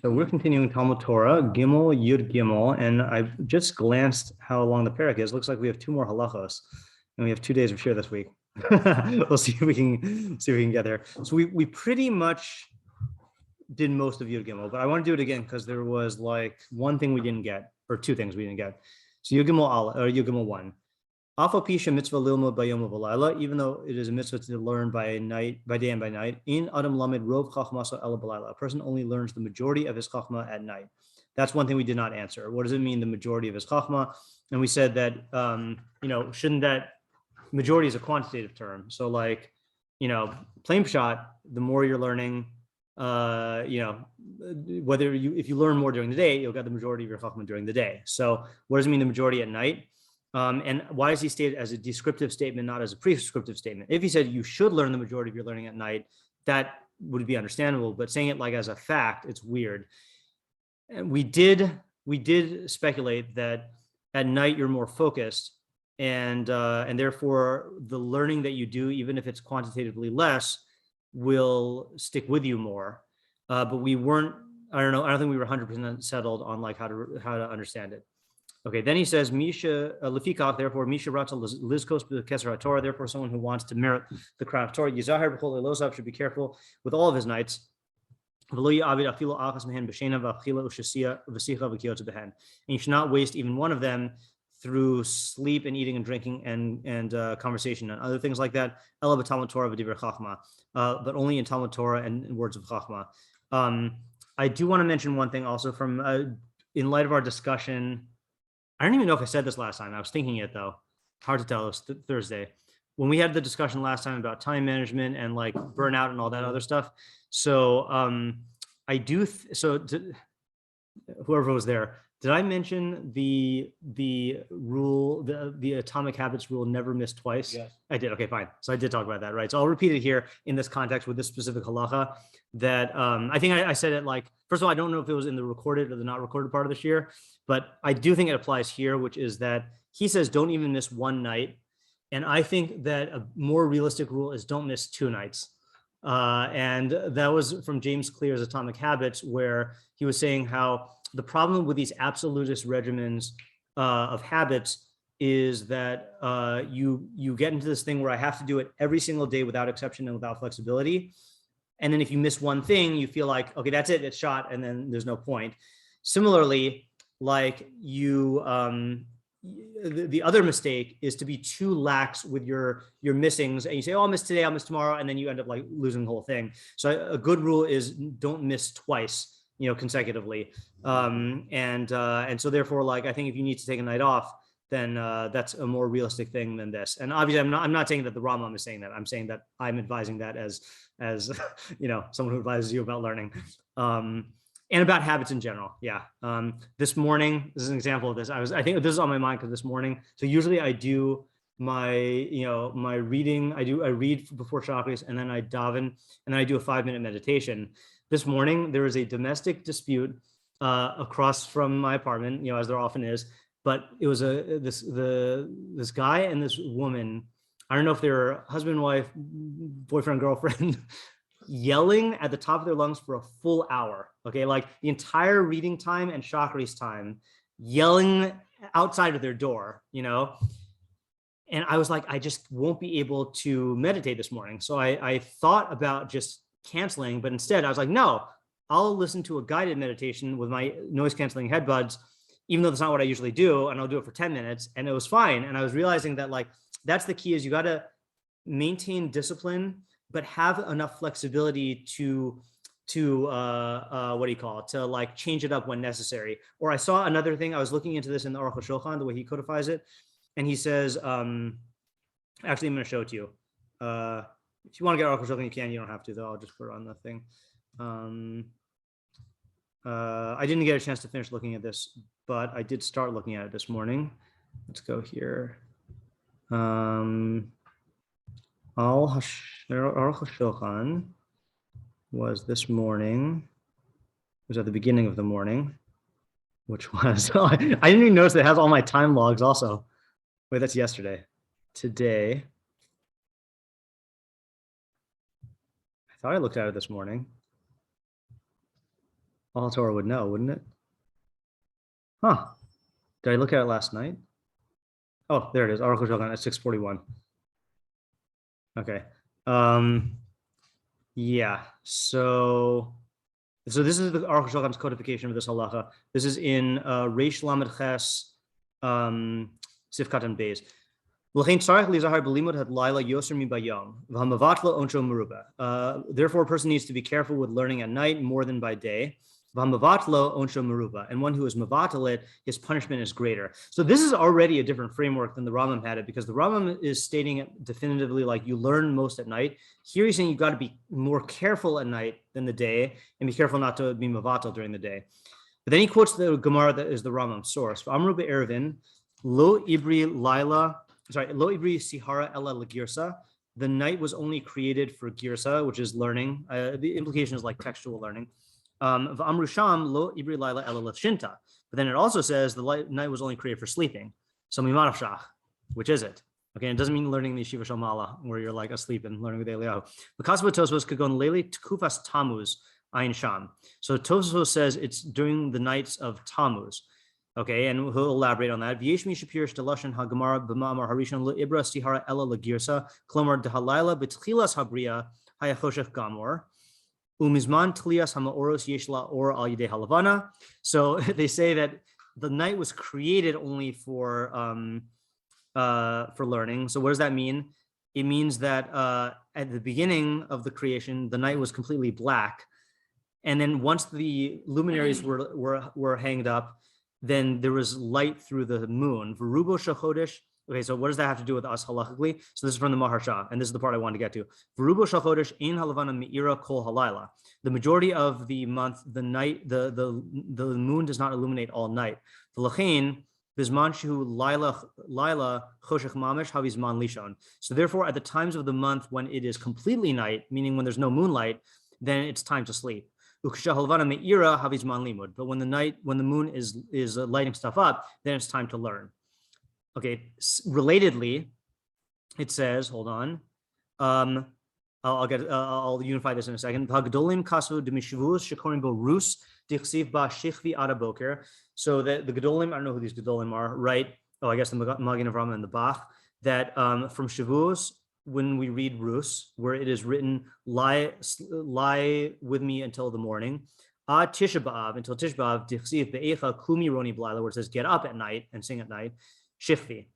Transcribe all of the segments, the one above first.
So we're continuing Talmud Torah, Gimel, Yud Gimel, and I just glanced how long the perek is. Looks like we have 2 more halachos, and we have 2 days of shiur this week. We'll see if we can get there. So we pretty much did most of Yud Gimel, but I want to do it again because there was like one thing we didn't get, or 2 things we didn't get. So Yud Gimel 1. Mitzvah lilmud bayom v'layla, even though it is a mitzvah to learn by day and by night. In Adam lamed rov chachmaso ela b'layla. A person only learns the majority of his chachma at night. That's one thing we did not answer. What does it mean, the majority of his chachma? And we said that shouldn't that majority is a quantitative term? So like, plain pshat, the more you're learning, if you learn more during the day, you'll get the majority of your chachma during the day. So what does it mean, the majority at night? And why is he stated as a descriptive statement, not as a prescriptive statement? If he said you should learn the majority of your learning at night, that would be understandable. But saying it like as a fact, it's weird. And we did speculate that at night you're more focused, and therefore the learning that you do, even if it's quantitatively less, will stick with you more. But we weren't. I don't think we were 100% settled on like how to understand it. Okay, then he says, Misha Lefikach, therefore, Misha Ratzal Lizkos Keser Torah, therefore, someone who wants to merit the crown of Torah, Yizahar B'chol Elosav should be careful with all of his nights. And you should not waste even one of them through sleep and eating and drinking and conversation and other things like that. Ela b'Talmud Torah v'divrei Chachma, but only in Talmud Torah and words of Chachma. I do want to mention one thing also from in light of our discussion. I don't even know if I said this last time. I was thinking it though. Hard to tell. It was Thursday when we had the discussion last time about time management and like burnout and all that other stuff. So whoever was there, did I mention the rule, the atomic habits rule, never miss twice? Yes. I did. Okay, fine. So I did talk about that, right? So I'll repeat it here in this context with this specific halacha that I think I said it like, first of all, I don't know if it was in the recorded or the not recorded part of the shiur, but I do think it applies here, which is that he says, don't even miss one night. And I think that a more realistic rule is don't miss 2 nights. And that was from James Clear's Atomic Habits, where he was saying how the problem with these absolutist regimens of habits is that you get into this thing where I have to do it every single day without exception and without flexibility. And then if you miss one thing, you feel like, okay, that's it, it's shot, and then there's no point. Similarly, like the other mistake is to be too lax with your missings, and you say, oh, I'll miss today, I'll miss tomorrow, and then you end up like losing the whole thing. So a good rule is don't miss twice, consecutively. And so therefore, like, I think if you need to take a night off, then that's a more realistic thing than this. And obviously, I'm not saying that the Rambam is saying that. I'm saying that I'm advising that as someone who advises you about learning. And about habits in general. Yeah. This morning, this is an example of this. I think this is on my mind because this morning. So usually I do my, my reading. I read before chakras, and then I daven, and then I do a 5-minute meditation. This morning, there was a domestic dispute across from my apartment, as there often is. But it was this guy and this woman. I don't know if they're husband, wife, boyfriend, girlfriend. Yelling at the top of their lungs for a full hour. Okay, like the entire reading time and chakras time, yelling outside of their door, And I was like, I just won't be able to meditate this morning. So I thought about just canceling, but instead I was like, no, I'll listen to a guided meditation with my noise canceling headbuds, even though that's not what I usually do, and I'll do it for 10 minutes, and it was fine. And I was realizing that like that's the key, is you got to maintain discipline, but have enough flexibility to to like change it up when necessary. Or I saw another thing. I was looking into this in the Aruch Shulchan, the way he codifies it, and he says, actually, I'm going to show it to you. If you want to get Aruch Shulchan, you can. You don't have to, though. I'll just put it on the thing. I didn't get a chance to finish looking at this, but I did start looking at it this morning. Let's go here. Aruch Shulchan was this morning. It was at the beginning of the morning, which was, I didn't even notice that it has all my time logs also. Wait, that's yesterday. Today. I thought I looked at it this morning. All Torah would know, wouldn't it? Huh. Did I look at it last night? Oh, there it is. Article at 641. Okay. Yeah. So this is the Aruch HaShulchan's codification of this halacha. This is in Reish Lamed Ches Sifkat and Beis. Therefore, a person needs to be careful with learning at night more than by day. And one who is mavatal, his punishment is greater. So this is already a different framework than the Rambam had it, because the Rambam is stating it definitively like you learn most at night. Here he's saying you've got to be more careful at night than the day, and be careful not to be mavatal during the day. But then he quotes the Gemara that is the Rambam source. Amru be'ervin, lo ibri laila, lo ibri sihara ella legirsa. The night was only created for girsa, which is learning. The implication is like textual learning. But then it also says the night was only created for sleeping. So mimarafshach, which is it? Okay, it doesn't mean learning the yeshiva shalmala where you're like asleep and learning with Eliyahu. Because Tosfos could go on leli tkufas Tammuz ayin sham. So Tosfos says it's during the nights of Tammuz. Okay, and he'll elaborate on that. V'yesh mi shapir sh'telashen hagamara b'ma'amar harishon le'ibra sihara ela legirsa klomar dehalayla b'tchilas habriya hayachoshech gamor. Umizman tlias hamaoros yeshla or al yidei halavana. So they say that the night was created only for learning. So what does that mean? It means that at the beginning of the creation, the night was completely black, and then once the luminaries were hanged up, then there was light through the moon. V'rubo shachodesh. Okay, so what does that have to do with us halachically? So this is from the Maharsha, and this is the part I wanted to get to. V'rubo shachodesh ein halavana me'ira kol halayla. The majority of the month, the night, the moon does not illuminate all night. V'lachein bizman shehu laila choshech mamish havizman lishon. So therefore, at the times of the month when it is completely night, meaning when there's no moonlight, then it's time to sleep. But when the moon is lighting stuff up, then it's time to learn. Okay, relatedly, it says, hold on. I'll unify this in a second. So that the Gedolim, I don't know who these Gedolim are, right? Oh, I guess the Magin of Rama and the Bach, that from Shavuos, when we read Rus, where it is written, lie with me until the morning. Tisha B'Av, until Tisha B'Av, Dichsiv Be'echa Kumi Roni B'Laila, where it says get up at night and sing at night. Shifti.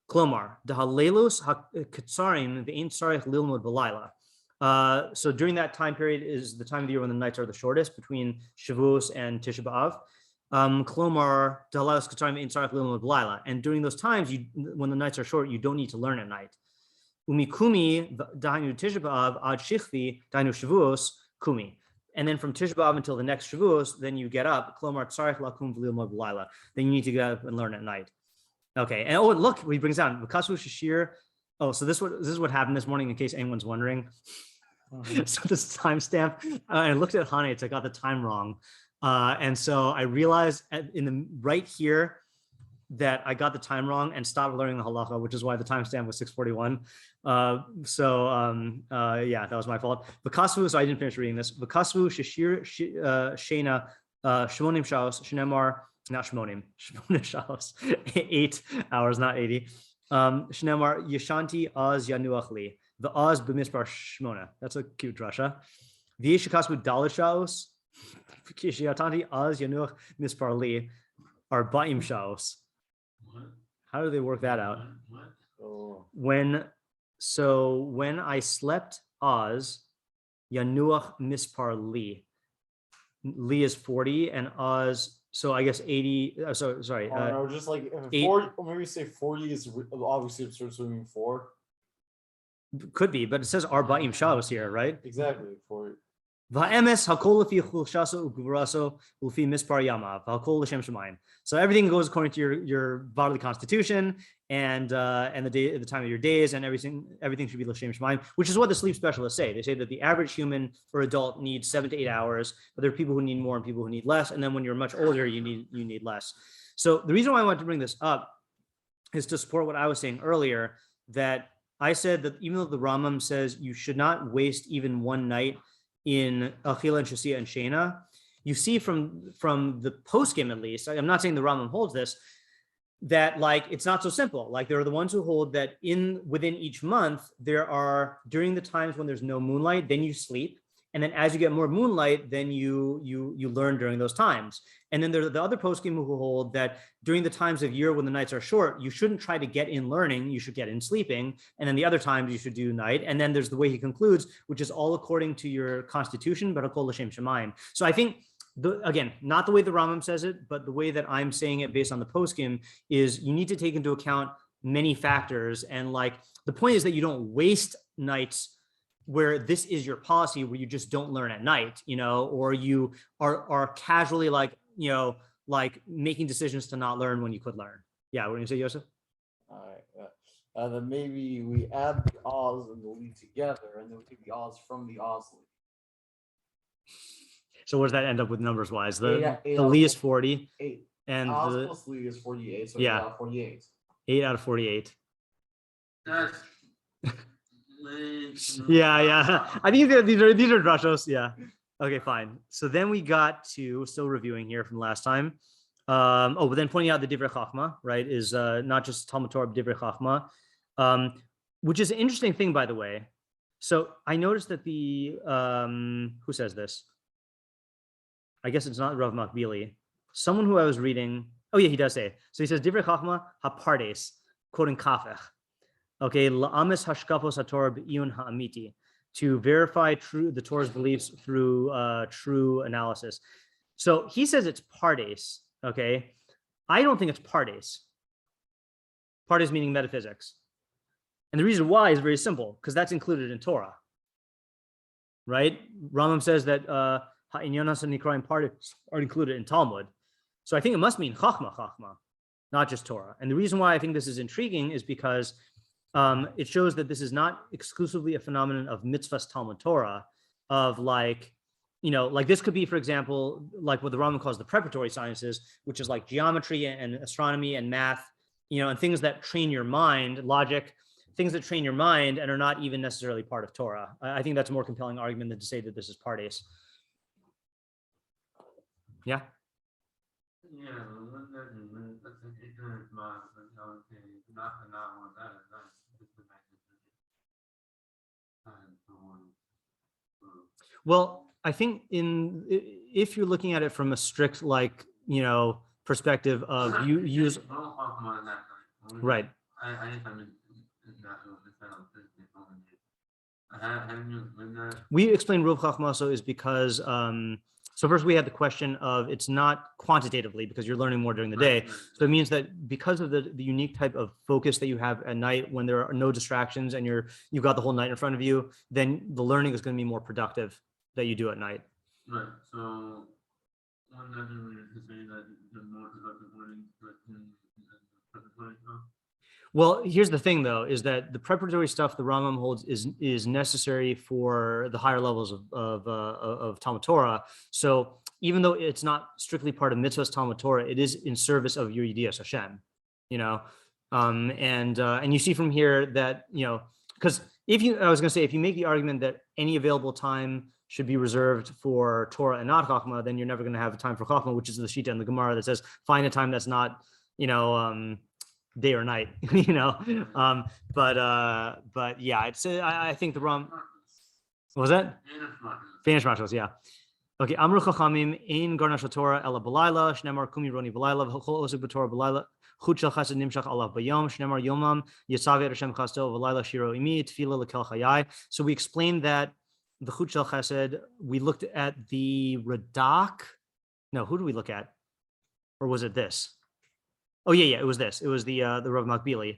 Klomar, Dahalelus HaKetzarim Ve'ein Tzarech Lilmod B'Laila. So during that time period is the time of the year when the nights are the shortest, between Shavuos and Tisha B'Av. Klomar, Dahalelus Ketzarim Ve'ein Tzarech Lilmod B'Laila. And during those times, when the nights are short, you don't need to learn at night. Umikumi Dainu Tisha B'Av Ad Shichvi Dainu Shavuos Kumi. And then from Tisha B'Av until the next Shavuos, then you get up. Klomar Tzarech Lakum V'Lilmod B'Laila. Then you need to get up and learn at night. Okay, and look, he brings down V'Kasu Shashir. Oh, so this is what happened this morning, in case anyone's wondering. So this timestamp, I looked at Hanetz, I got the time wrong, and so I realized right here that I got the time wrong and stopped learning the halacha, which is why the timestamp was 641. Yeah, that was my fault. V'Kasu, so I didn't finish reading this. V'Kasu Shashir Shena Shmonim Shaos Shnemar. Not Shmonim, Shmonim Shalos, 8 hours, not 80. Shnemar Yeshanti Az Yanuachli, the Az B'mispar Shmona. That's a cute drasha. V'yeshikasbu Dalit Shalos, Kishiyatanti Az Yanuach Mispar Li, are Ba'im Shalos. How do they work that out? Oh. When I slept Az, Yanuach Mispar Li. Li is 40 and Az. So I guess 80. Sorry. No, just like 40, or maybe say 40 is obviously absurd swimming 4. Could be, but it says Arba'im Shalos here, right? Exactly. 40. Va'emes hakol lefi chulshaso ugvuraso ufi mispar yamav hakol l'shem shemayim. So everything goes according to your bodily constitution and the time of your days, and everything should be l'shem shemayim, which is what the sleep specialists say. They say that the average human or adult needs 7 to 8 hours, but there are people who need more and people who need less, and then when you're much older, you need less. So the reason why I wanted to bring this up is to support what I was saying earlier, that I said that even though the Rambam says you should not waste even one night in Achila and Shasia and Shena, you see from the poskim, at least, I'm not saying the Rambam holds this, that like it's not so simple. Like there are the ones who hold that within each month there are, during the times when there's no moonlight, then you sleep, and then as you get more moonlight, then you learn during those times. And then there are the other poskim who hold that during the times of year when the nights are short, you shouldn't try to get in learning, you should get in sleeping, and then the other times you should do night. And then there's the way he concludes, which is all according to your constitution, but akol l'shem shamayim. So I think, again, not the way the Rambam says it, but the way that I'm saying it based on the poskim is you need to take into account many factors. And like the point is that you don't waste nights where this is your policy, where you just don't learn at night, or you are casually like, like making decisions to not learn when you could learn. Yeah, what do you say, Yosef? All right. Then maybe we add the Oz and the Li together, and then we take the Oz from the Oz. So what does that end up with numbers wise? The eight Li is 40. 8. And Oz the plus Li is 48. So yeah, out of 48. 8 out of 48. Yeah. I think these are drashos. Yeah. Okay, fine. So then we got to, still reviewing here from last time. But then pointing out the divrei chachma, right, is not just Talmud Torah, but divrei chachma, which is an interesting thing, by the way. So I noticed that the who says this? I guess it's not Rav Makbili. Someone who I was reading. Oh yeah, he does say. So he says divrei chachma hapardes, quoting kafech. Okay, la'amis hashkafos haTorah be'iyun ha'amiti, to verify the Torah's beliefs through true analysis. So he says it's pardes. Okay, I don't think it's pardes. Pardes meaning metaphysics, and the reason why is very simple, because that's included in Torah, right? Rambam says that ha'inyanas and nikraim pardes are included in Talmud, so I think it must mean chachma, not just Torah. And the reason why I think this is intriguing is because it shows that this is not exclusively a phenomenon of mitzvahs Talmud Torah, of like, like this could be, for example, like what the Rambam calls the preparatory sciences, which is like geometry and astronomy and math, and things that train your mind, logic, things that train your mind and are not even necessarily part of Torah. I think that's a more compelling argument than to say that this is pardes. Yeah. Well, I think if you're looking at it from a strict, like, perspective of you use, right. We explained Rov Chachma so is because, so first we had the question of it's not quantitatively because you're learning more during the day. So it means that because of the unique type of focus that you have at night when there are no distractions and you've got the whole night in front of you, then the learning is going to be more productive that you do at night. Right. So one doesn't say that the more productive learning preparatory stuff. Well, here's the thing, though, is that the preparatory stuff the Rambam holds is necessary for the higher levels of Talmud Torah. So even though it's not strictly part of mitzvahs Talmud Torah, it is in service of your Yedias Hashem, and you see from here that, because I was going to say, if you make the argument that any available time should be reserved for Torah and not Chachma, then you're never going to have time for Chachma, which is the Shita and the Gemara that says find a time that's not, day or night, but yeah, it's I think the Ram. What was that? Finish mashos, yeah. Okay, Amru Chachamim ein garnash Torah ela b'layla shnemar kumi roni b'layla v'chol osik b'Torah b'layla chut shel chesed nimshach alav b'yom shnemar yomam yitzavet Hashem chasto v'layla shiro imi tefila lekel chayai. So we explained that the chut shel chesed, we looked at the Radak. No, who do we look at? Or was it this? Oh yeah, it was this. It was the Rav Makbili,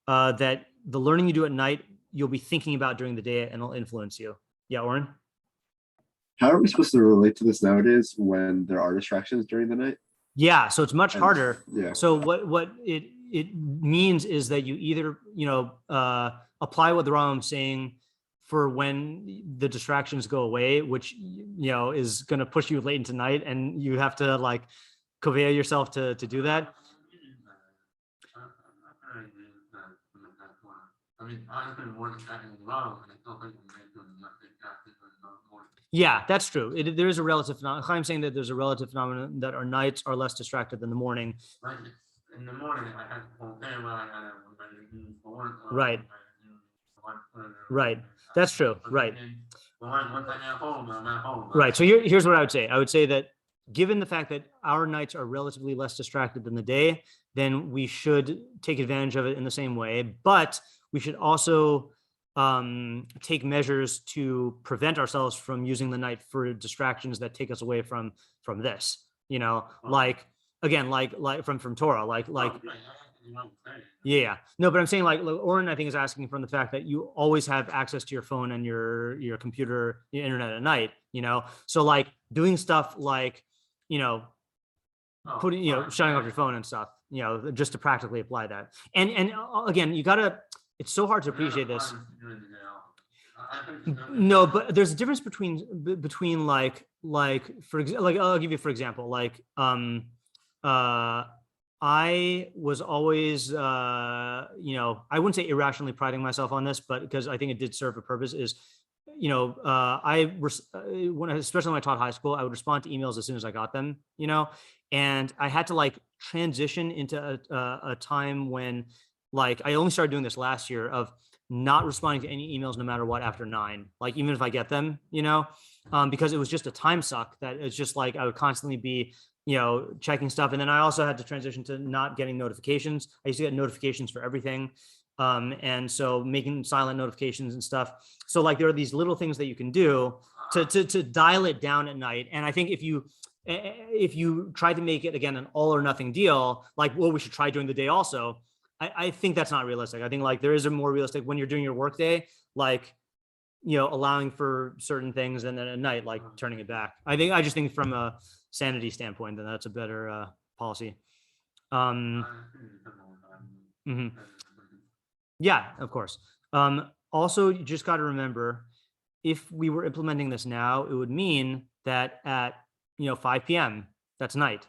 that the learning you do at night, you'll be thinking about during the day and it'll influence you. Yeah, Oren? How are we supposed to relate to this nowadays when there are distractions during the night? Yeah, so it's much harder. Yeah. So what it means is that you either, apply what the Rambam's saying for when the distractions go away, which, is going to push you late into night and you have to like convey yourself to do that. I mean, I've been more distracted in love, and I don't think I'm making Yeah, that's true. There is a relative phenomenon. I'm saying that there's a relative phenomenon that our nights are less distracted than the morning. Like in the morning, I had the whole day where I had to do for work. Right. Right. That's true. Right. Once I get home, I'm at home. Right. So here's what I would say. I would say that given the fact that our nights are relatively less distracted than the day, then we should take advantage of it in the same way. But we should also take measures to prevent ourselves from using the night for distractions that take us away from this. Like again, like from Torah, yeah. No, but I'm saying like Oren, I think, is asking from the fact that you always have access to your phone and your computer, your internet at night. So like doing stuff like putting shutting off your phone and stuff. Just to practically apply that. And again, you gotta. It's so hard to appreciate this. No, but there's a difference between like for example, like I'll give you for example, like I was always I wouldn't say irrationally priding myself on this, but because I think it did serve a purpose is especially when I taught high school, I would respond to emails as soon as I got them, and I had to like transition into a time when like I only started doing this last year of not responding to any emails no matter what after 9, like even if I get them, because it was just a time suck that it's just like I would constantly be checking stuff. And then I also had to transition to not getting notifications. I used to get notifications for everything. And so making silent notifications and stuff. So like there are these little things that you can do to dial it down at night. And I think if you try to make it again an all or nothing deal, like, well, we should try during the day also, I think that's not realistic. I think like there is a more realistic when you're doing your work day, like, allowing for certain things, and then at night, like turning it back. I just think from a sanity standpoint, then that's a better policy. Yeah, of course. Also, you just got to remember, if we were implementing this now, it would mean that at 5 p.m. that's night.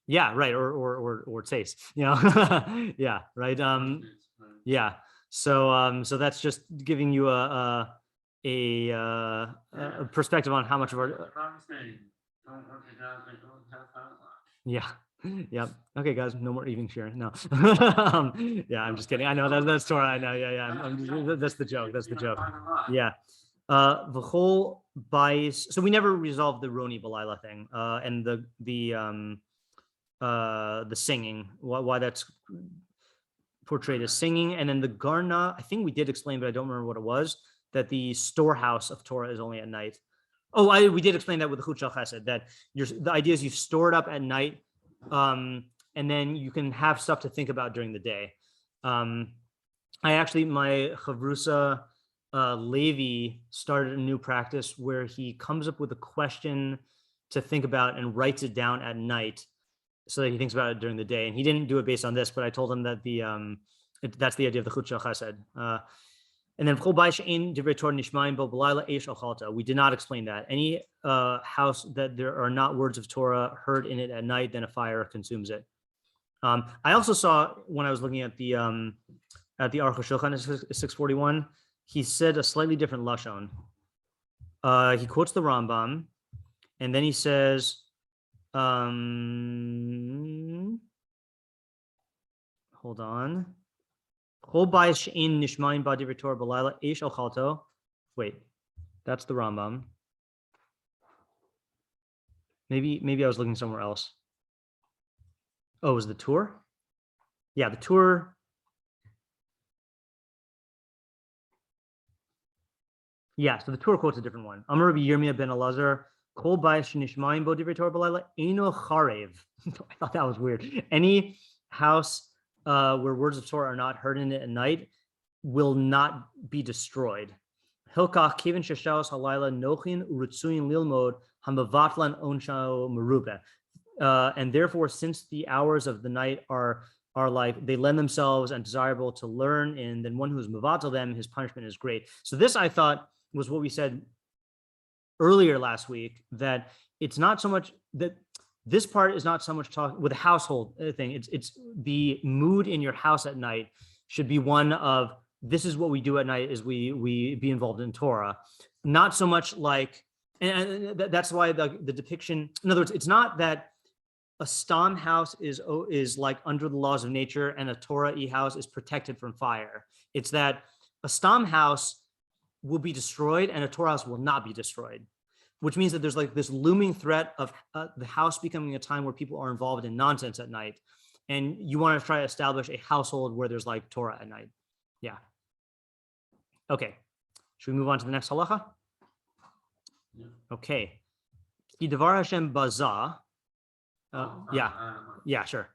Yeah, right, or taste. Yeah, right. Yeah. So that's just giving you a perspective on how much of our. Yeah. Yep. Okay, guys. No more evening sharing. No. Yeah, I'm just kidding. I know that's Torah. I know. Yeah. That's the joke. That's the joke. Yeah. The whole bias. So we never resolved the Roni Balila thing, and the singing. Why that's portrayed as singing, and then the Garna. I think we did explain, but I don't remember what it was. That the storehouse of Torah is only at night. Oh, we did explain that with the Chut Shel Chesed, that the idea is you store it up at night, and then you can have stuff to think about during the day. My chavrusa Levi started a new practice where he comes up with a question to think about and writes it down at night so that he thinks about it during the day. And he didn't do it based on this, but I told him that that's the idea of the Chut Shel Chesed. And then we did not explain that. Any house that there are not words of Torah heard in it at night, then a fire consumes it. I also saw when I was looking at the Aruch HaShulchan 641, he said a slightly different lashon. He quotes the Rambam, and then he says, hold on. Wait, that's the Rambam. Maybe I was looking somewhere else. Oh, it was the tour? Yeah, the tour. Yeah, so the tour quotes a different one. Amar Rabbi Yirmiyah ben Elazar, Kol bayis shenishmaim bo divrei Torah b'layla eino charev. I thought that was weird. Any house where words of Torah are not heard in it at night will not be destroyed. Hilchos kivin sheshaos halayla nochin urutzuyin lilmod hamavatlan onshao merubeh. And therefore, since the hours of the night are like they lend themselves and desirable to learn, and then one who is mavatal them, his punishment is great. So this, I thought, was what we said earlier last week, that it's not so much that this part is not so much talk with a household thing. It's the mood in your house at night should be one of this is what we do at night, is we be involved in Torah. Not so much like, and that's why the depiction, in other words, it's not that a stam house is like under the laws of nature and a Torah-y house is protected from fire. It's that a stam house will be destroyed and a Torah house will not be destroyed, which means that there's like this looming threat of the house becoming a time where people are involved in nonsense at night. And you want to try to establish a household where there's like Torah at night. Yeah. Okay. Should we move on to the next halacha? Yeah. Okay. Ki davar Hashem baza. Yeah, sure.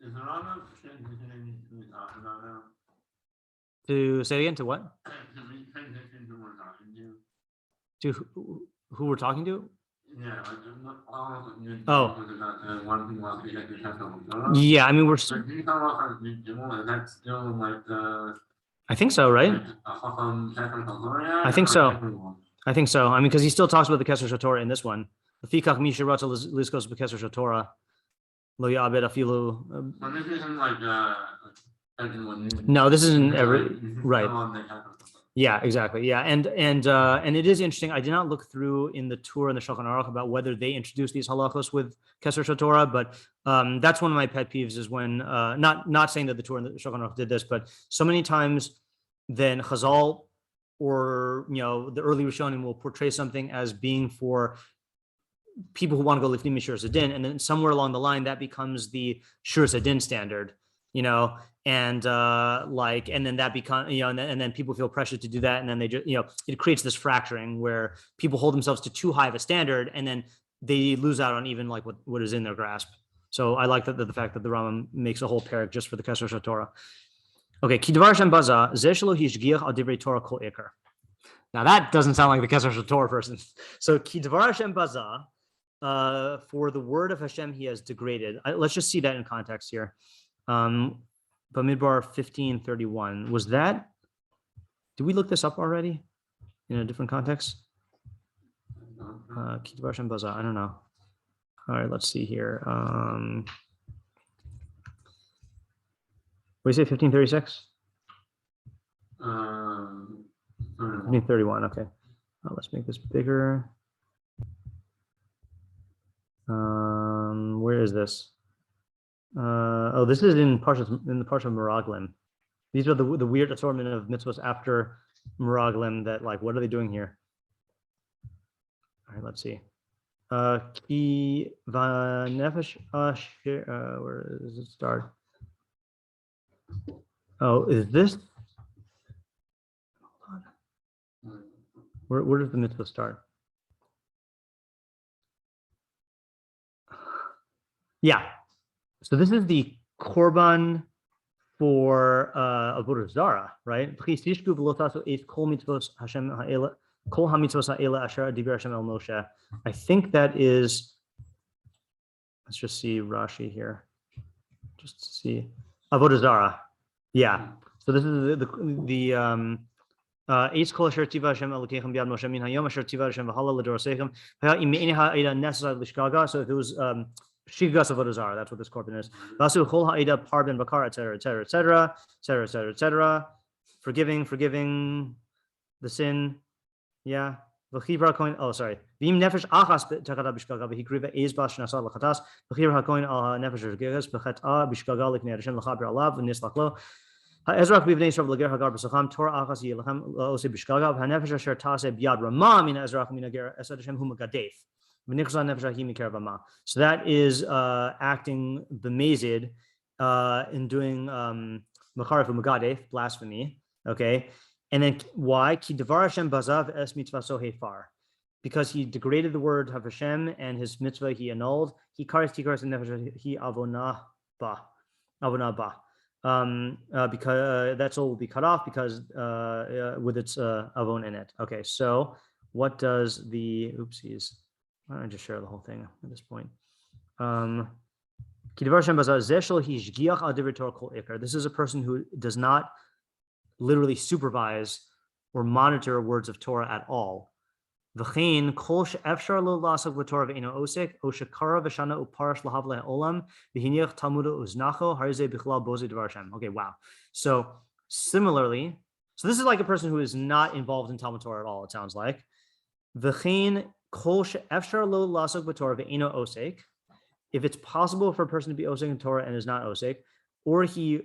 Is the Rambam transitioning to talk about now? To say it again, to what? Transition to we're talking to? To who we're talking to? Yeah, like Oh. One thing about the Yeah, I mean, we're. So can you talk about how is that still like the? I think so, right? I think so. I think so. I mean, because he still talks about the Kesser Torah in this one. Lefikach mi shirata liskos b'Kesser Torah lo ya'abed afilu. Well, this isn't like No, this isn't every right. Yeah, exactly. Yeah, and it is interesting. I did not look through in the tour and the Shulchan Aruch about whether they introduced these halachos with Kesser Torah, but that's one of my pet peeves is when not saying that the tour and the Shulchan Aruch did this, but so many times then Chazal or the early Rishonim will portray something as being for people who want to go lifnim shur sadin, and then somewhere along the line that becomes the shur sadin standard, and and then that becomes and then people feel pressured to do that, and then they just it creates this fracturing where people hold themselves to too high of a standard, and then they lose out on even like what is in their grasp. So I like the fact that the Rambam makes a whole perek just for the Kesser Torah. Okay, Kidvar Shem Baza Zeshlo Hishgiach Al Divrei Torah Kol Iker. Now that doesn't sound like the Kesser Torah person. So Kidvar Hashem Baza, for the word of Hashem he has degraded. Let's just see that in context here. Bamidbar 15:31. Was that? Did we look this up already in a different context? Kidvar Hashem Baza. I don't know. All right, let's see here. What do you say? 15:36. 15:31. Okay. Let's make this bigger. Where is this? This is in the Parsha of Meraglim. These are the weird assortment of mitzvahs after Meraglim that what are they doing here? All right, let's see. Ki vanefesh asher. Where does it start? Oh, is this? Hold on. Where does the mitzvah start? Yeah. So this is the korban for avodah zara, right? I think that is. Let's just see Rashi here. Just to see avodah zara. Yeah. So this is the Eitz kol asher tiva Hashem Elokeichem biad Moshe min hayom asher tiva Hashem v'hala l'dorosechem im me'eneha eida nesasad l'shgaga. So if it was Shigas of avodah zara, that's what this korban is. Vasu chol ha'ida parben bakar, etc., etc., etc., etc., etc., etc. Forgiving the sin. Yeah. V'chibra koin. Oh, sorry. V'im nefesh achas takada b'shgaga v'hikriva eis bas shnasad l'chatas v'chibra hakoin al nefesh v'gegas v'chata b'shgaga l'knei Hashem l'chaber alav v'nislach lo. Ha'ezrach b'vnei Yisrael v'leger hagar b'sacham Torah achas yilachem l'ose b'shgaga v'hanefesh asher tase b'yad ramah min ha'ezrach min hager esad Hashem hu megadef. So that is acting b'mezid in doing mecharif u'megadef, blasphemy. Okay, and then why? Ki devar Hashem bazav es mitzvaso hefar, because he degraded the word of Hashem and his mitzvah he annulled. He kares tikares nefesh he avonah ba. Because that soul will be cut off because with its avon in it. Okay, so what does the oopsies? Why don't I just share the whole thing at this point? This is a person who does not literally supervise or monitor words of Torah at all. Okay, wow. So Similarly, so this is like a person who is not involved in Talmud Torah at all, it sounds like. V'chein kol she'efshar lo lasok b'Torah ve'eno osek. If it's possible for a person to be osek in Torah and is not osek, or he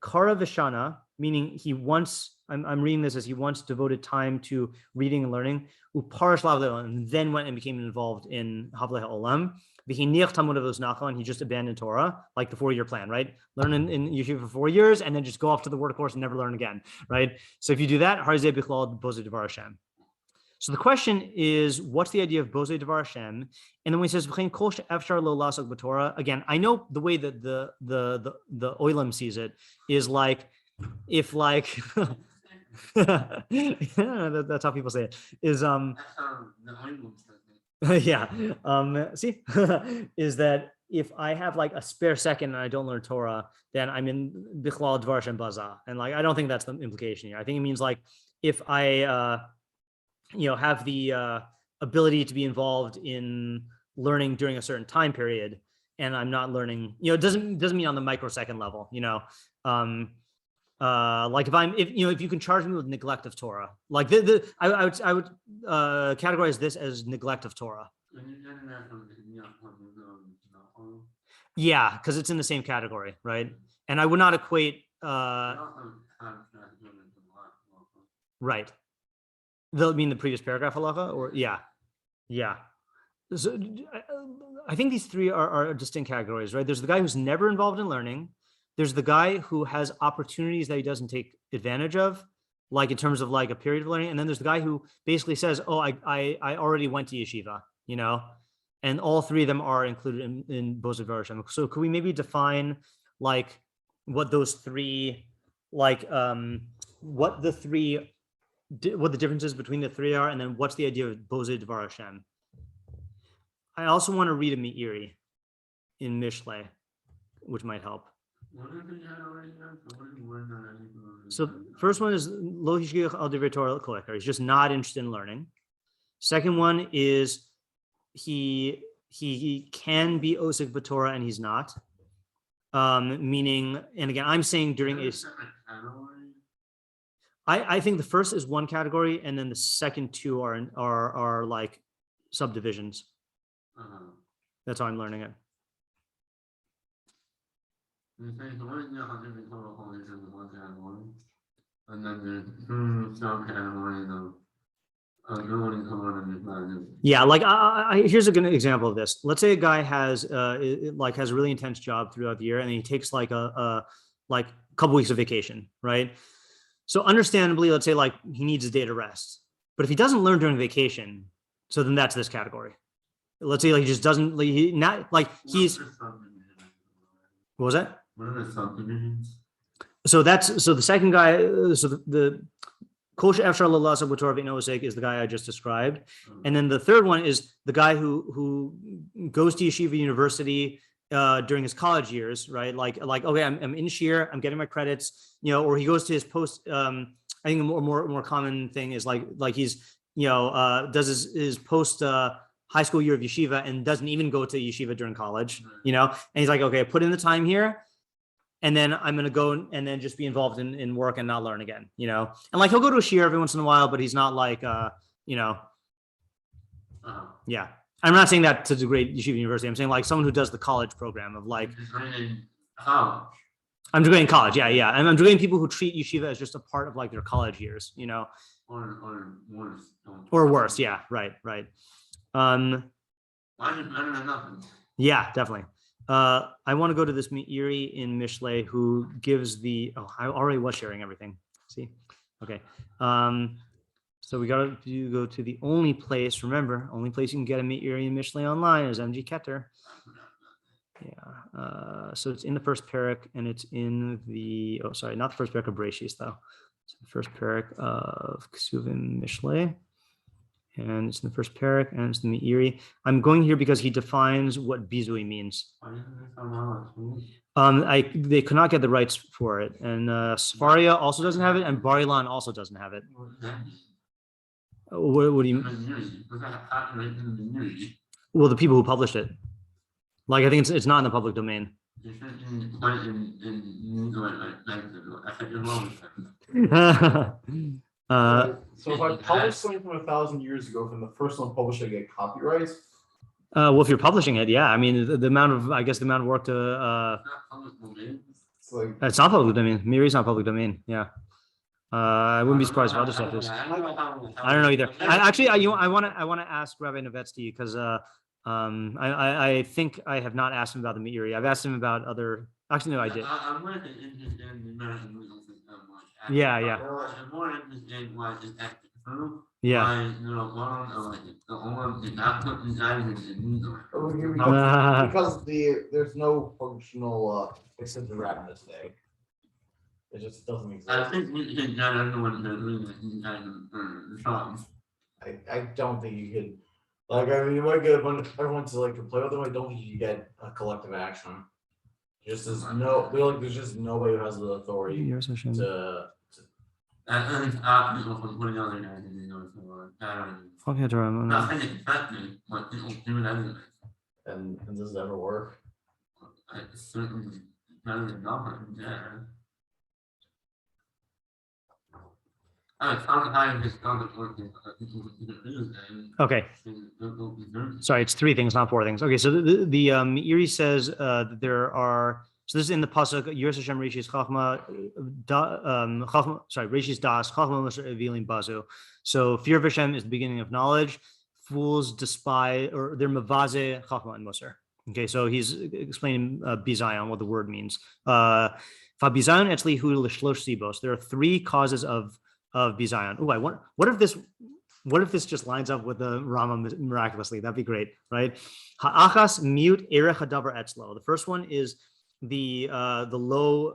kara v'shana, meaning he once, I'm reading this as he once devoted time to reading and learning, uparash lav, and then went and became involved in havlei ha'olam. And he just abandoned Torah, like the 4-year plan, right? Learn in yeshiva for 4 years and then just go off to the workforce and never learn again, right? So if you do that, harzeh bichlal bozei devar Hashem. So the question is, what's the idea of bozei devar Hashem? And then when he says v'chein kol she'efshar lo lasok b'Torah, again, I know the way that the oilam sees it is like, if like, that's how people say it, is yeah. See, is that if I have like a spare second and I don't learn Torah, then I'm in bichlal dvar Hashem baza. And like, I don't think that's the implication here. I think it means like, if I, have the ability to be involved in learning during a certain time period, and I'm not learning, it doesn't mean on the microsecond level, like if you can charge me with neglect of Torah, like I would categorize this as neglect of Torah. Yeah, because it's in the same category, right? And I would not equate right. They'll mean the previous paragraph halacha, or yeah. So I think these three are distinct categories, right? There's the guy who's never involved in learning. There's the guy who has opportunities that he doesn't take advantage of, like in terms of like a period of learning. And then there's the guy who basically says, oh, I already went to yeshiva, and all three of them are included in bozei devar Hashem. So could we maybe define like what those three, like what the differences between the three are, and then what's the idea of bozei devar Hashem? I also want to read a Meiri in Mishlei, which might help. So first one is lo hishgiach al divrei Torah kol ekar. He's just not interested in learning. Second one is he can be osik b'Torah and he's not. Meaning, and again, I'm saying during a. I think the first is one category, and then the second two are like subdivisions. That's how I'm learning it. And then there's two subcategories of doing Torah and yeah, like here's a good example of this. Let's say a guy has a really intense job throughout the year, and he takes like a couple weeks of vacation, right? So understandably, let's say like he needs a day to rest. But if he doesn't learn during vacation, so then that's this category. Let's say like he just doesn't, he's. What was that? What are the subdivisions? So the second guy, so the kol she'efshar lo lasok b'Torah ve'eno osek is the guy I just described. And then the third one is the guy who goes to yeshiva university during his college years, right? Like okay, I'm in shiur, I'm getting my credits, or he goes to his post. I think a more common thing is like he's does his post high school year of yeshiva and doesn't even go to yeshiva during college, and he's like, okay, I put in the time here, and then I'm gonna go and then just be involved in work and not learn again, and like he'll go to a shiur every once in a while, but he's not like yeah. I'm not saying that to degrade yeshiva university. I'm saying like someone who does the college program of like. College. I'm degrading college, yeah. And I'm degrading people who treat yeshiva as just a part of like their college years, Or worse. Or worse, yeah, right. Mine is better than nothing. Yeah, definitely. I want to go to this Meiri in Mishlei who gives I already was sharing everything. See? Okay. So we got to go to the only place, remember, only place you can get a Meiri in Mishlei online is MG Keter. Yeah. So it's in the first perek, and it's in the, not the first perek of Bereshis though. It's the first perek of Ksuvim Mishlei. And it's in the first perek, and it's the Meiri. I'm going here because he defines what bizui means. They could not get the rights for it, and Sefaria also doesn't have it, and Bar Ilan also doesn't have it. What do you mean? Well, the people who published it. Like I think it's not in the public domain. You shouldn't put it in news like I think you're wrong. So if I publish something from 1,000 years ago, from the first one published, I get copyrights. Well, if you're publishing it, yeah. I mean, the amount of, I guess, the amount of work to. It's like It's not public domain. Meiri is not public domain. Yeah. I wouldn't be surprised if other stuff is. I don't know either. I want to ask Rabbi Novetsky because I think I have not asked him about the Meiri. I've asked him about other. Actually, no, I did. I'm more interested in the American legal system. Yeah. I'm more interested in what is actually true. Yeah. Because there's no functional extended wrap this day. It just doesn't exist. I think we can get everyone to read the songs. I don't think you could. Like, I mean, you might get a bunch of everyone to like play with them. I don't think you get a collective action. Just as no, like there's just nobody who has the authority to. And people from putting other guys in the notes for nothing expect me, but people do it anyway. And does it ever work? It's certainly better than nothing, yeah. Okay. Sorry, it's three things, not four things. Okay, so the Meiri says that there are. So this is in the pasuk. Yiras Hashem Rishis Chachma, Rishis Das Chachma Moser Evilim Bazu. So fear of Hashem is the beginning of knowledge. Fools despise, or they're mavaze Chachma and Moser. Okay, so he's explaining bizayon, what the word means. Fa bizayon etzli hu l'shlosh sibos. There are three causes of bizayon. Oh, what if this just lines up with the Rambam miraculously? That'd be great, right? Ha'achas mute erech hadavar etzlo. The first one is the low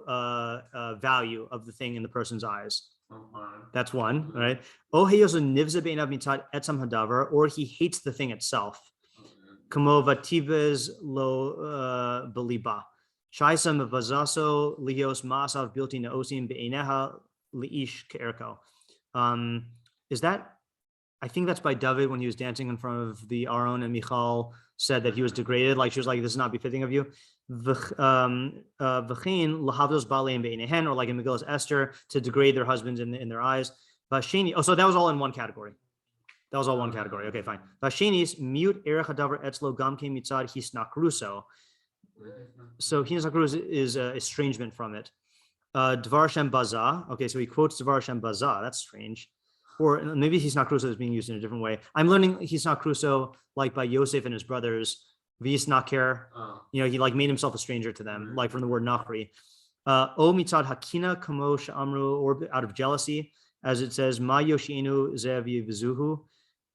value of the thing in the person's eyes. That's one, right? Or he hates the thing itself. Kamo vativez lo beliba. Shaisa mavazaso lios masav bilti naosim be'eneha liish ke'erko. Is that? I think that's by David when he was dancing in front of the Aaron, and Michal said that he was degraded. Like she was like, "This is not befitting of you." V'chein lahavdos baleim be'inehen, or like in Megillus Esther, to degrade their husbands in their eyes. Vasheni. Oh, so that was all in one category. That was all one category. Okay, fine. Vashenis mute erech hadavar etzlo gamke mitzad hisnakruso. So hisnakruso is estrangement from it. Dvar Shem baza. Okay, so he quotes Dvar Shem baza. That's strange. Or maybe hisnakruso is being used in a different way. I'm learning hisnakruso like by Yosef and his brothers. V'yisnaker. He like made himself a stranger to them, like from the word nachri. O mitzad hakina kamo sha'amru, or out of jealousy, as it says, ma yoshienu zevi v'zuhu.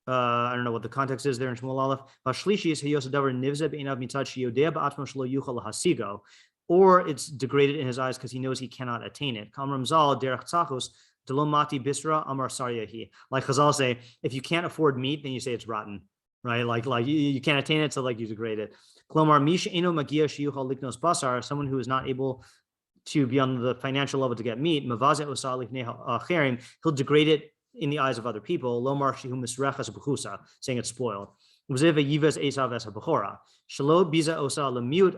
I don't know what the context is there in Shmuel Aleph. Vashlishis heyosadavar nivze be'inav mitzad sheyodea ba'atmo shelo yuchal hasigo. Or it's degraded in his eyes because he knows he cannot attain it. Kam Ramzal derech tzachos delomati bisra amar saryahi. Like Chazal say, if you can't afford meat, then you say it's rotten, right? Like you can't attain it, so like you degrade it. Klomar mish eno magia sheyuchal liknos basar. Someone who is not able to be on the financial level to get meat, mavaze osal lifnei acherim. He'll degrade it in the eyes of other people. Lomar shehu misrechas b'chusa, saying it's spoiled. Uzev yivas esav es habachora. Shalo biza osa lemut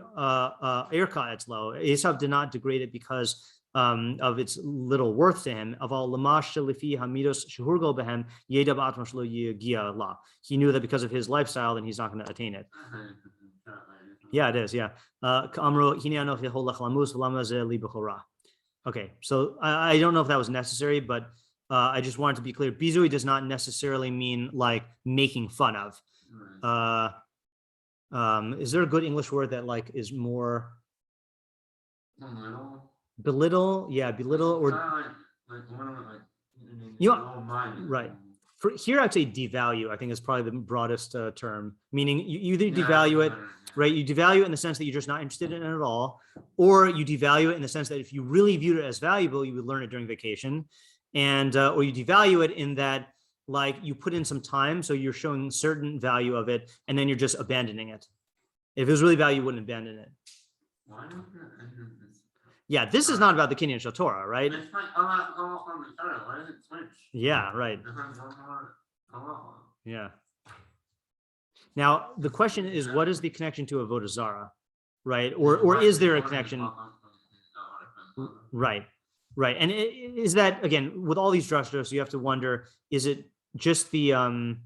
erka etzlo. Esav did not degrade it because of its little worth to him. Aval lamash shelifi hamidos shehurgo behem yedab atmash lo yigia la. He knew that because of his lifestyle, then he's not going to attain it. Yeah, it is. Yeah. Okay, so I don't know if that was necessary, but I just wanted to be clear. Bizui does not necessarily mean like making fun of. Is there a good English word that like is more belittle? Yeah, belittle or right. For here, I'd say devalue. I think is probably the broadest term. Meaning you either devalue it, right? You devalue it in the sense that you're just not interested in it at all, or you devalue it in the sense that if you really viewed it as valuable, you would learn it during vacation, and or you devalue it in that like you put in some time, so you're showing certain value of it, and then you're just abandoning it. If it was really value, you wouldn't abandon it. Yeah, this is not about the Kinyan Shel Torah, right? It's like on the Torah. Why does it switch? Yeah, right. Yeah. Now the question is, what is the connection to Avodah Zarah? right? Or is there a connection? Right. And is that, again, with all these drushes, you have to wonder, is it just the, I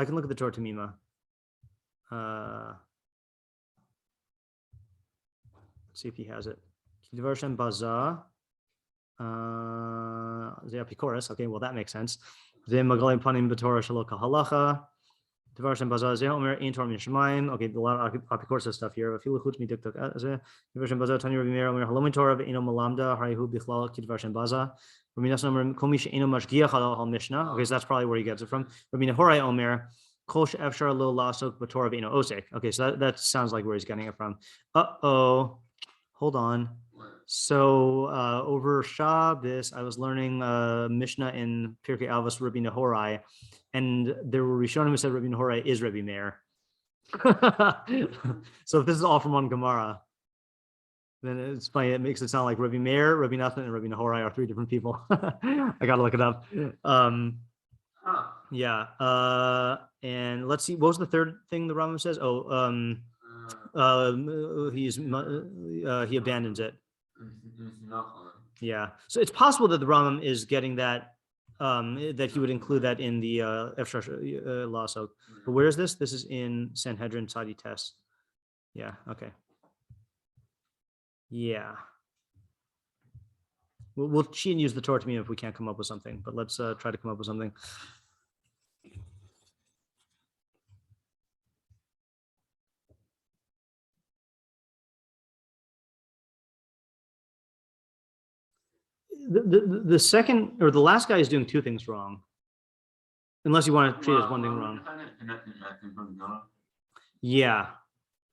can look at the Torah Tamima. Let's see if he has it. Diversion Baza. Okay, well, that makes sense. Okay, the lot of Apikoros stuff here. Okay, so that's probably where he gets it from. Okay, so that sounds like where he's getting it from. Hold on. So over Shabbos, I was learning Mishnah in Pirkei Avos Rabbi Nehorai, and there were Rishonim who said Rabbi Nehorai is Rabbi Meir. So if this is all from one Gemara, then it's funny. It makes it sound like Rabbi Meir, Rabbi Nathan, and Rabbi Nehorai are three different people. I gotta look it up. Yeah. And let's see. What was the third thing the Rambam says? He abandons it. Yeah, so it's possible that the Rambam is getting that that he would include that in the Lasok. But where is this? This is in Sanhedrin Tzadi Test. Yeah. Okay. Yeah. We'll cheat and use the Torah to me if we can't come up with something. But let's try to come up with something. The second or the last guy is doing two things wrong, unless you want to treat it as one thing wrong. Yeah,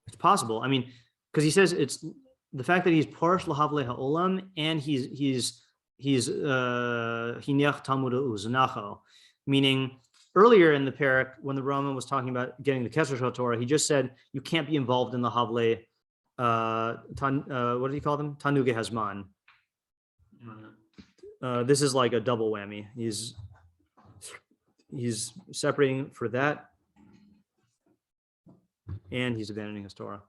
it's possible. I mean, because he says it's the fact that he's parish lahavle ha'olam and he's hiniach Talmud uznacho, meaning earlier in the perek when the Rambam was talking about getting the Kesher Shel Torah, he just said you can't be involved in the havle. What do you call them? Tanuge hazman. This is like a double whammy. He's separating for that, and he's abandoning his Torah.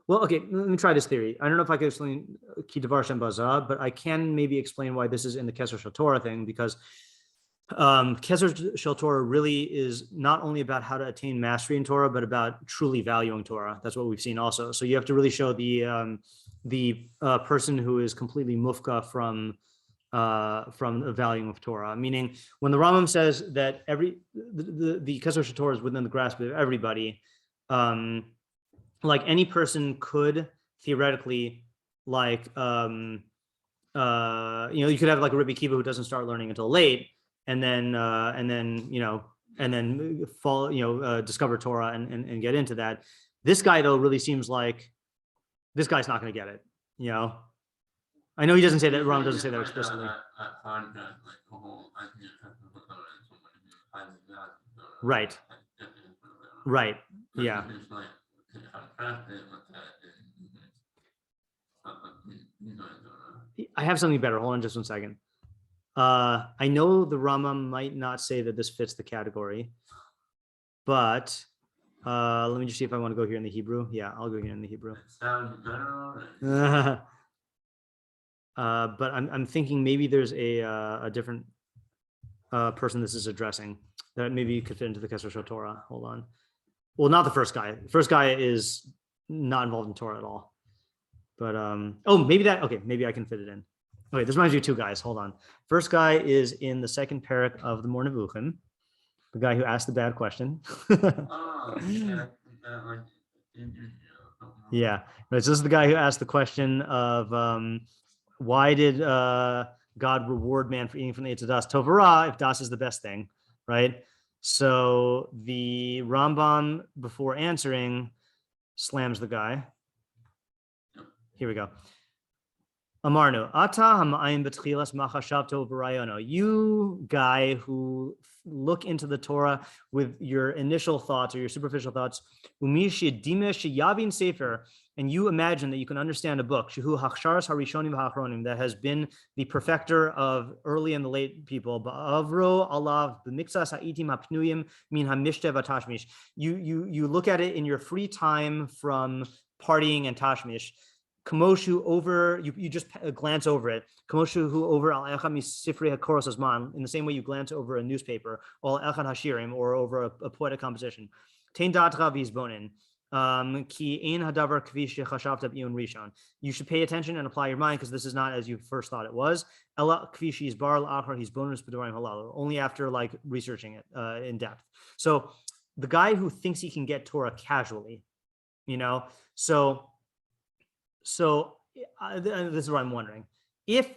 Well, okay, let me try this theory. I don't know if I can explain ki davar shem baza, but I can maybe explain why this is in the Kesher Shel Torah thing, because Kesher Shel Torah really is not only about how to attain mastery in Torah, but about truly valuing Torah. That's what we've seen also. So you have to really show the person who is completely mufka from the valuing of Torah. Meaning, when the Rambam says that the Kesher Shel Torah is within the grasp of everybody, like any person could theoretically, like you could have like a Rabbi Kiva who doesn't start learning until late. And then fall, discover Torah and get into that. This guy though really seems like this guy's not going to get it. I know he doesn't say that. Rambam doesn't say that explicitly. Right. Yeah. I have something better. Hold on just one second. I know the Rambam might not say that this fits the category, but let me just see if I want to go here in the Hebrew. Yeah, I'll go here in the Hebrew. But I'm thinking maybe there's a different person this is addressing that maybe could fit into the Kesher Shel Torah. Hold on. Well, not the first guy. The first guy is not involved in Torah at all. But maybe I can fit it in. Okay, this reminds me of two guys. Hold on. First guy is in the second perek of the Morning Nevuchim, the guy who asked the bad question. Yeah, right. So this is the guy who asked the question of why did God reward man for eating from the Eitz Das Tovara if Das is the best thing, right? So the Rambam, before answering, slams the guy. Here we go. Amarnu, ata hamayim betchilas machashavto v'rayono. You guy who look into the Torah with your initial thoughts or your superficial thoughts, umishi dime sheyavin sefer, and you imagine that you can understand a book, shehu hachsharas harishonim v'hachronim, that has been the perfecter of early and the late people. Ba'avro alav b'mixas ha'itim hapnuyim min hamishte v'tashmish. You look at it in your free time from partying and tashmish. Kamoshu over, you just glance over it. Kamoshu who over al echad misifrei hakoros azman, in the same way you glance over a newspaper, or echad hashirim, or over a poetic composition. Tein datra v'izbonin, ki ein hadavar kvi shechashavta b'iyun rishon. You should pay attention and apply your mind, because this is not as you first thought it was. Ela kvi she'izbar l'achar hizbonus b'dorim halal. Only after like researching it in depth. So the guy who thinks he can get Torah casually, So this is what I'm wondering. If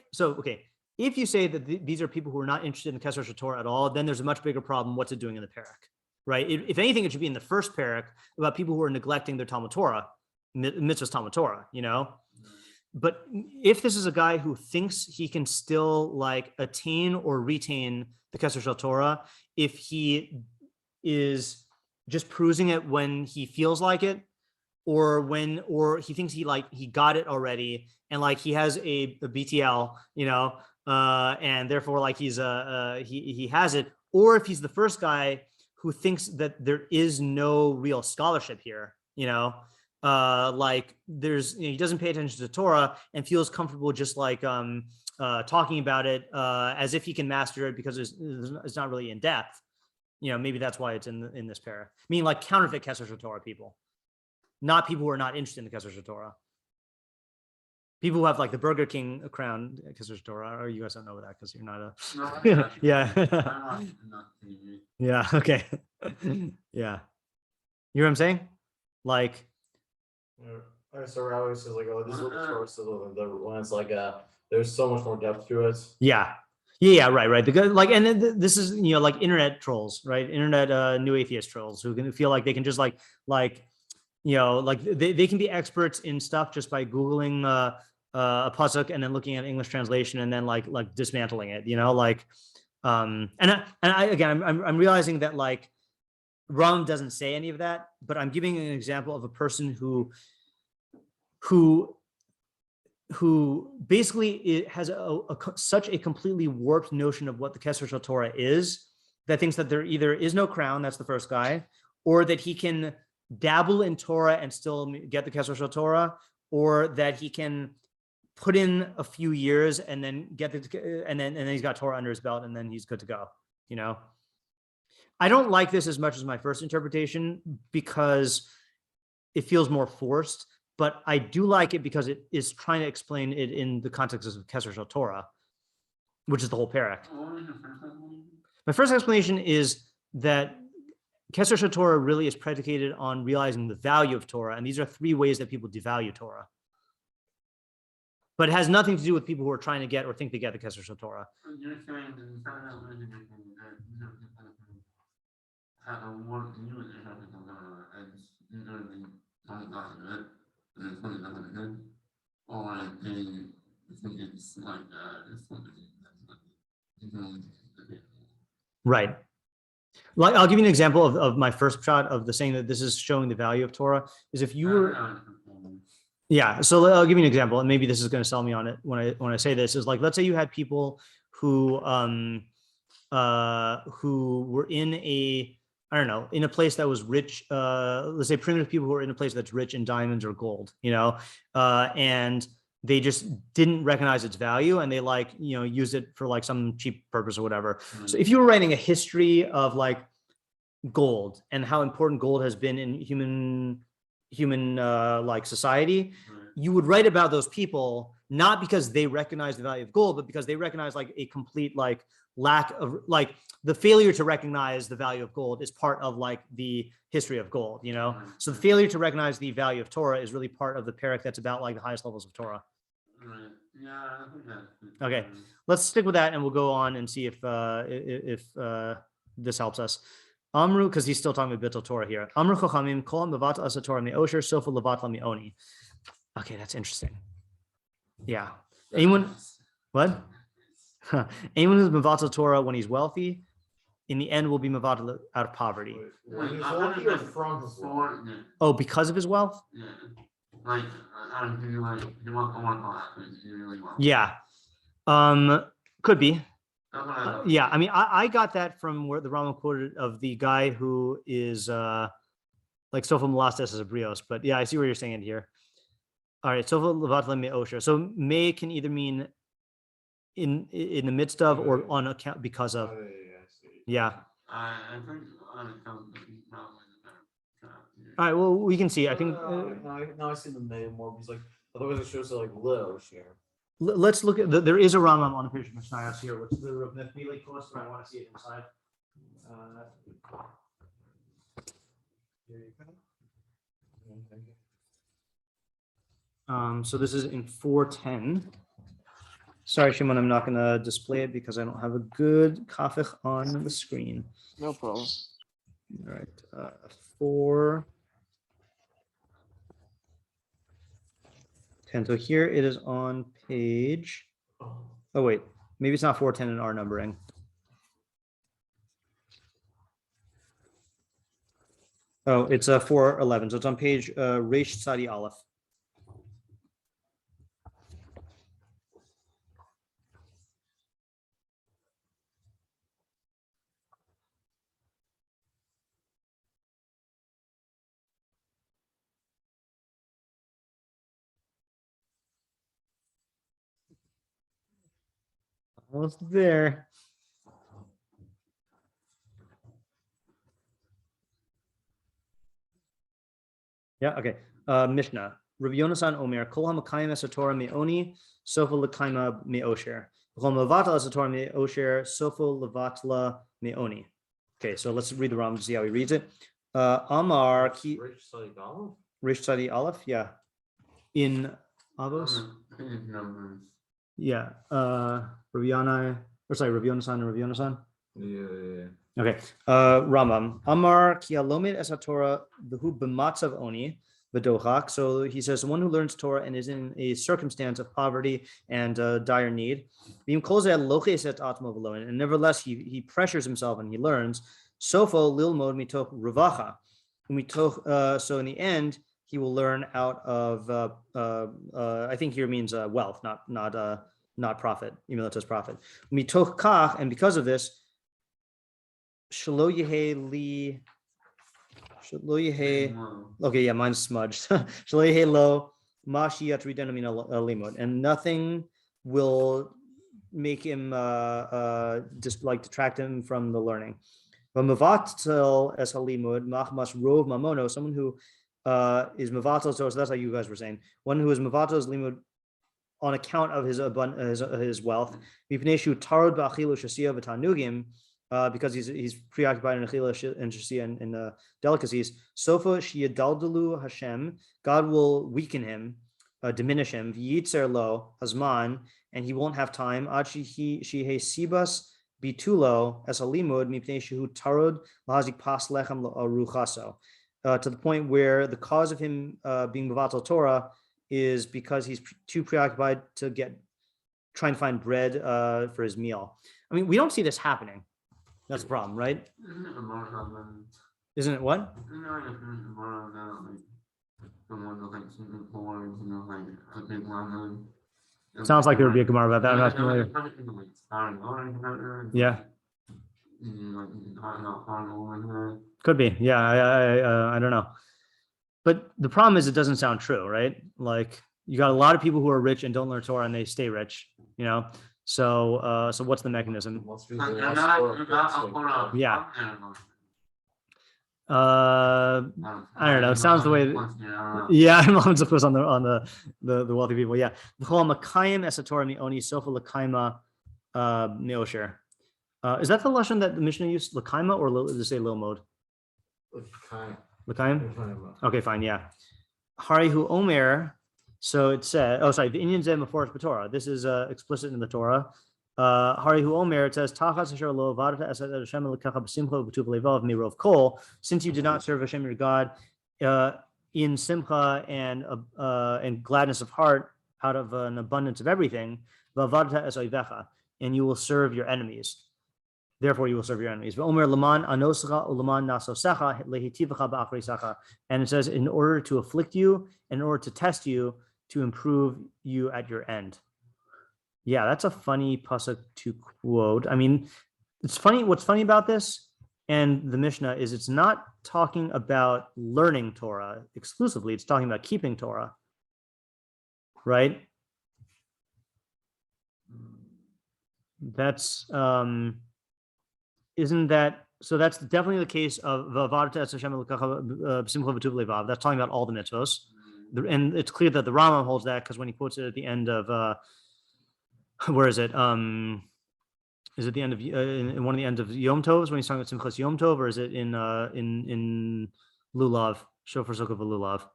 you say that these are people who are not interested in the Kesher Torah at all, then there's a much bigger problem. What's it doing in the perek, right? If anything, it should be in the first perek about people who are neglecting their Talmud Torah, mitzvahs Talmud Torah, But if this is a guy who thinks he can still like attain or retain the Kesher Torah, if he is just perusing it when he feels like it, or he thinks he got it already, and like he has a BTL, and therefore like he has it, or if he's the first guy who thinks that there is no real scholarship here, like there's he doesn't pay attention to Torah and feels comfortable just like talking about it as if he can master it because it's not really in depth. Maybe that's why it's in this pair. I mean, like counterfeit Kesher Torah people. Not people who are not interested in the Kesher Torah. People who have like the Burger King crown Kesher Torah, or you guys don't know that because you're not a. No, Yeah. I'm not TV. Yeah. Okay. Yeah. You know what I'm saying? Like. So I always says like, oh, this is what the Torah says. When it's like there's so much more depth to it. Yeah. Yeah, right. The like, and then this is like internet trolls, right? Internet new atheist trolls who can feel like they can just like they can be experts in stuff just by Googling a pasuk and then looking at English translation and then like dismantling it, I'm realizing that like Rambam doesn't say any of that, but I'm giving an example of a person who basically has such a completely warped notion of what the Kesher Torah is, that thinks that there either is no crown, that's the first guy, or that he can dabble in Torah and still get the Kesher Torah, or that he can put in a few years and then get and then he's got Torah under his belt and then he's good to go. I don't like this as much as my first interpretation because it feels more forced, but I do like it because it is trying to explain it in the context of Kesher Torah, which is the whole perek. My first explanation is that Kesher Torah really is predicated on realizing the value of Torah, and these are 3 ways that people devalue Torah. But it has nothing to do with people who are trying to get or think they get the Kesher Torah. You're saying Right. Like, I'll give you an example of my first shot of the saying that this is showing the value of Torah is if you were, yeah. So I'll give you an example, and maybe this is going to sell me on it when I say this is like, let's say you had people who were in a place that was rich. Let's say primitive people who are in a place that's rich in diamonds or gold, and they just didn't recognize its value and they used it for like some cheap purpose or whatever. So if you were writing a history of like gold and how important gold has been in human like society, you would write about those people, not because they recognize the value of gold, but because they recognize like a complete like lack of like the failure to recognize the value of gold is part of like the history of gold, So the failure to recognize the value of Torah is really part of the perek that's about like the highest levels of Torah. Right. Yeah, I think that's Okay, let's stick with that and we'll go on and see if this helps us. Amru, because he's still talking about Bitul Torah here. Amru chachamim kol mevat asa Torah me'osher sofa levat la me'oni. Okay, that's interesting. Yeah. Anyone? What? Anyone who's mevatel Torah when he's wealthy, in the end will be mevatel out of poverty. When he's lucky or from his wealth? Oh, because of his wealth? Yeah. Like, I don't think like you want you really want. Yeah. Could be. That's what I thought. Yeah, I mean, I got that from where the Rambam quoted of the guy who is like Sofa Malastes as a brios, but yeah, I see what you're saying here. All right, Sofa Levatla Me Osher. So may can either mean in the midst of or on account because of. Oh, yeah, I see. Yeah. I think on account of probably the better. All right, well, we can see. I think Now I see the name more. He's like, otherwise it shows like little share. let's look at there is a Rambam on the page of Mishnayos here, which is the Mefili course, but I want to see it inside. So this is in 410. Sorry, Shimon, I'm not going to display it because I don't have a good kafich on the screen. No problem. All right, 410. So here it is on page. Oh wait, maybe it's not 410 in our numbering. Oh, it's 411. So it's on page Reish Tzadi Aleph. Almost there. Yeah, okay. Mishnah. Rabbi Yonasan Omer, Kol HaMakayim Es HaTorah Me'oni, Sofa L'Kaima Me'osher. Kol HaMavatla Es HaTorah Me'osher, Sofa L'Vatla Me'oni. Okay, so let's read the Rambam to see how he reads it. Amar Ki Rish Tzadi Aleph, yeah. In Avos. Numbers. Yeah. Rabbi Yonasan and Rabbi Yonasan. Yeah. Okay. Rambam. Amar ki alomid es haTorah v'hu b'matzav oni v'dochak. So he says, the one who learns Torah and is in a circumstance of poverty and dire need. And nevertheless, he pressures himself and he learns. Sofo lilmod mitoch revacha. So in the end, he will learn out of. I think here means wealth, not profit, even though it says profit. Mitoch kach, and because of this. Okay, yeah, mine's smudged. And nothing will make him just like detract him from the learning. Someone who is mevatel, so that's how you guys were saying. One who is mevatel is limud on account of his wealth. Because he's preoccupied in achila and shasiya and delicacies. Sofa shiyadaldalu Hashem, God will weaken him, diminish him. Yitzer lo hazman, and he won't have time. Ad shihe sibas bitulo as halimud mipnei shehu tarod lahazik pas lechem aruchaso. To the point where the cause of him being mevatel Torah is because he's too preoccupied to trying to find bread for his meal. I mean, we don't see this happening. That's the problem, right? Isn't it what? Sounds like there would be a Gemara about that. I'm not familiar. Yeah. Could be. Yeah, I don't know. But the problem is it doesn't sound true, right? Like you got a lot of people who are rich and don't learn Torah and they stay rich, you know? So what's the mechanism? Yeah. I don't know. It sounds the way. Yeah, I'm of course on the wealthy people. Yeah. Is that the lashon that the Mishnah used, l'kaima, or does it say lil mode? L'kaim. Okay, fine. Yeah. Harihu Omer. So it said, the Indian zeh meforach b'Torah. This is explicit in the Torah. Harihu Omer, it says, Tachas asher lo avadata esat Hashem l'kacha b'simcha v'tuv levav mirov kol. Since you did not serve Hashem your God in simcha and gladness of heart, out of an abundance of everything, and you will serve your enemies. Therefore, you will serve your enemies. And it says, in order to afflict you, in order to test you, to improve you at your end. Yeah, that's a funny pasuk to quote. I mean, it's funny. What's funny about this and the Mishnah is it's not talking about learning Torah exclusively. It's talking about keeping Torah, right? That's isn't that so? That's definitely the case of that's talking about all the mitzvos, and it's clear that the Rambam holds that because when he quotes it at the end of where is it? Is it the end of in one of the ends of Yom Tovs when he's talking about Simchas Yom Tov, or is it in Lulav, Shofar Sukkah Velulav?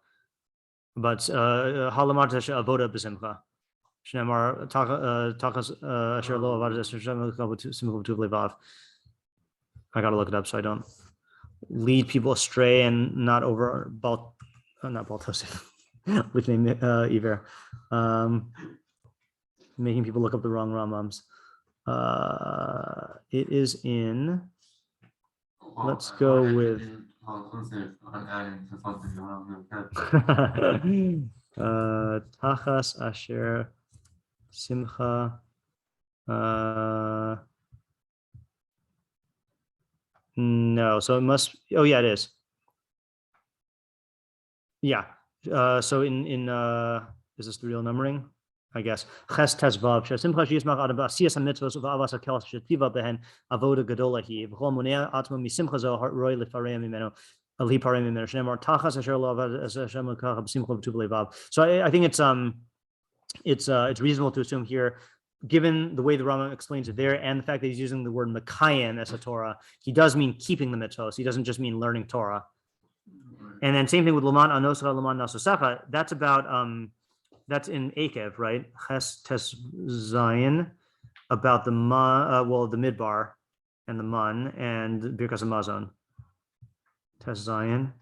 But Halamat Avoda B'Simcha. Shnemar Takas Asher Lo Avad Simcha Levav. I gotta look it up so I don't lead people astray and not over not Baltosif with name Iver. Making people look up the wrong Rambams. It is in. Let's go with. Tachas Asher Simcha. No, so it must. Oh yeah, it is. Yeah. So in is this the real numbering? I guess. Ches Tezvav. Simcha Yismach Adam Asiyas HaMitzvos Uva'avas HaKel Shetiva Behen Avoda Gadola Hi V'chol Monea Atma Misimcha Zo Roy Lefarei Mimeno Ali Parei Mimeno Shnemar Tachas Asher Lo Avad Hashem Lekach B'Simcha V'Tuv Levav. So I think it's reasonable to assume here, given the way the Rambam explains it there, and the fact that he's using the word Mekayim as a Torah, he does mean keeping the mitzvos. He doesn't just mean learning Torah. And then same thing with Laman Anosra Laman Nasosecha. That's about that's in Akev, right? Ches Tes Zion, about the the Midbar and the Man and Birkas Hamazon. Tes Zion.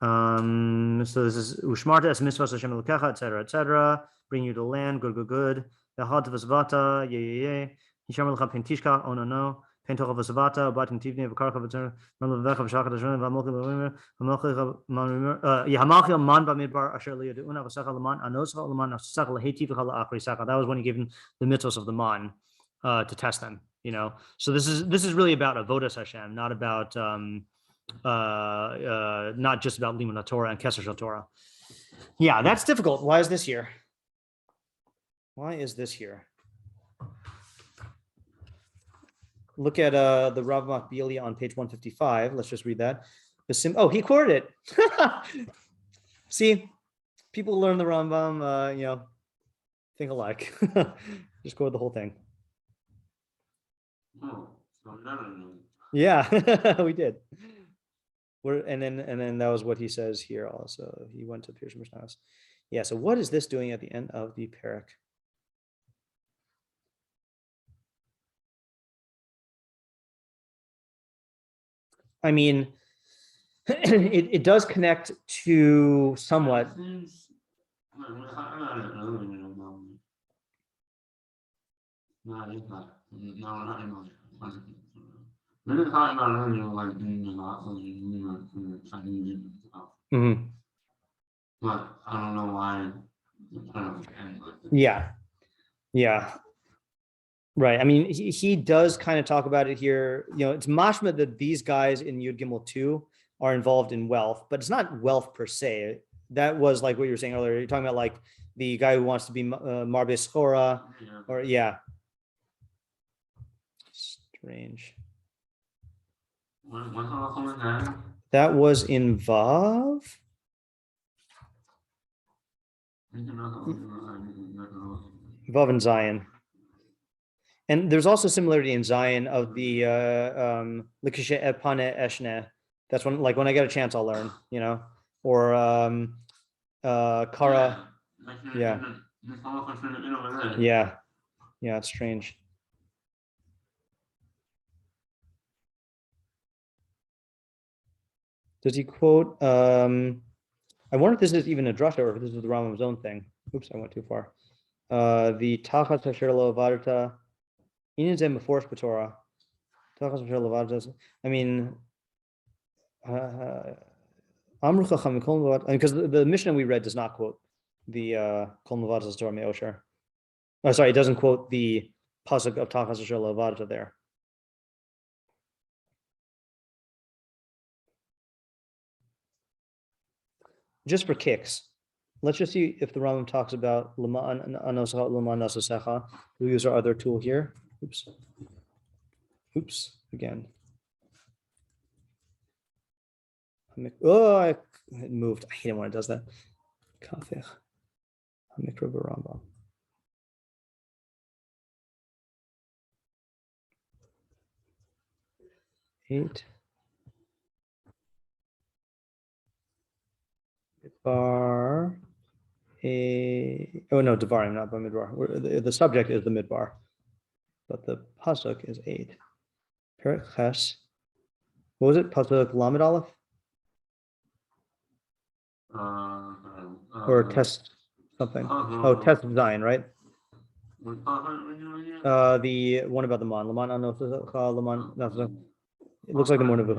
So this is Ushmarta es mitzvahs Hashem Elokecha, etc. Bring you to land, good. The Had Vasvata, ye. Hisham Elcha Pentishka, oh no. Pentocha Vasvata, Batim Tivne, Vakarka Vater, Melvecha Vashaka Dashon, Vamocha, Yahamachil Man Bamidbar, Asher Leoduna, Vasaka Laman, Anosha Laman, Saka Lahetifa Akri Saka. That was when he gave him the mitzvahs of the Man to test them, you know. So this is really about avodas Hashem, not about not just about Limud Torah and Kesser Shel Torah. Yeah, that's difficult. Why is this here? Look at the Rambam Bekius on page 155. Let's just read that. Oh, he quoted it. See, people learn the Rambam, think alike. Just quote the whole thing. Oh, so yeah, we did. And then that was what he says here also. He went to פירוש המשניות. Yeah, so what is this doing at the end of the perek? I mean, it does connect to somewhat. Mm-hmm. But I don't know why. Yeah. Right. I mean, he does kind of talk about it here. It's mashma that these guys in Yud Gimel 2 are involved in wealth, but it's not wealth per se. That was like what you were saying earlier. You're talking about like the guy who wants to be Marbe Schora, or yeah. Strange. That was in Vav. Vav and Zion. And there's also similarity in Zion of the Likishe Epane Eshne. That's when I get a chance, I'll learn, or Kara. Yeah, it's strange. Does he quote? I wonder if this is even a drasha or if this is the Rambam's own thing. Oops, I went too far. The tachas asher lo avarta, inin ze meforsh b'Torah. Tachas asher lo avarta. I mean, Amru chacham kol mevad, because the Mishnah we read does not quote the kol mevad Torah me'osher. Oh, sorry, it doesn't quote the pasuk of tachas asher lo avarta there. Just for kicks, let's just see if the Rambam talks about lama anosacha lama nasasecha. We'll use our other tool here. Oops, again. Oh, it moved. I hate it when it does that. Kafech. Hamikra b'Rambam. Eight. Midbar. Oh no, Devarim, not by Midbar. The subject is the Midbar, but the pasuk is 8. Perek Ches. What was it? Pasuk Lamed Aleph? Or test something. Oh, test Zion, right? The one about the man. Laman anosacha laman nasasecha. It looks like the morning of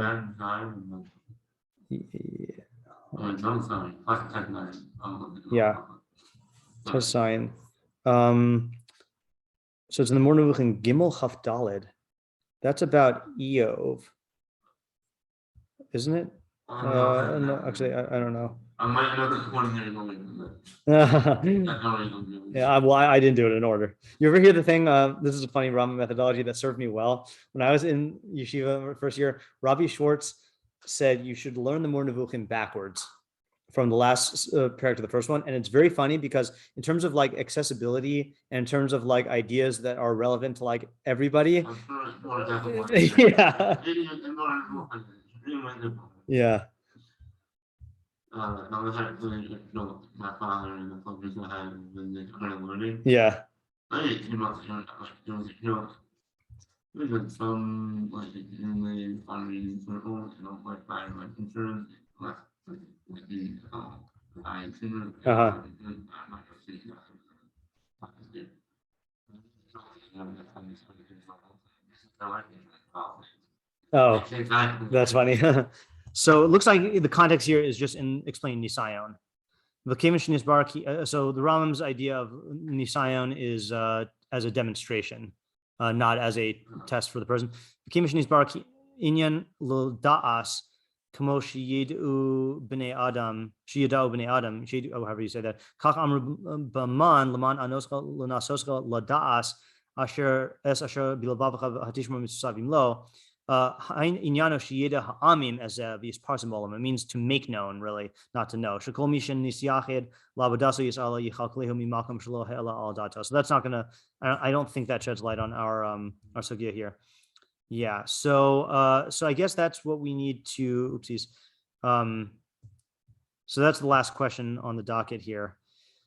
Yeah. Test sign. So it's in the morning of Gimel Chaf Daled. That's about Eov, isn't it? No, actually, I don't know. I might know this one here. Yeah, well, I didn't do it in order. You ever hear the thing? This is a funny Rambam methodology that served me well. When I was in yeshiva first year, Rabbi Schwartz said you should learn the Mor Nevuchim backwards from the last perek to the first one. And it's very funny because in terms of like accessibility and in terms of like ideas that are relevant to like everybody. Yeah. Yeah. My father and the focus I had when they started learning. Yeah. There's like some like extremely funny circles, like by like insurance, like the I insurance. Oh, that's funny. So it looks like the context here is just in explaining Nisayon. So the Rambam's idea of Nisayon is as a demonstration, not as a test for the person. Inyan l'da'as kamo sheyid'u b'nei adam, however you say that. Kach amru b'man l'man anoscha l'nasoscha l'da'as asher bilavav hatishma mitzvavim lo. It means to make known, really, not to know. So that's not gonna. I don't think that sheds light on our sugya here. Yeah. So I guess that's what we need to. Oopsies. So that's the last question on the docket here.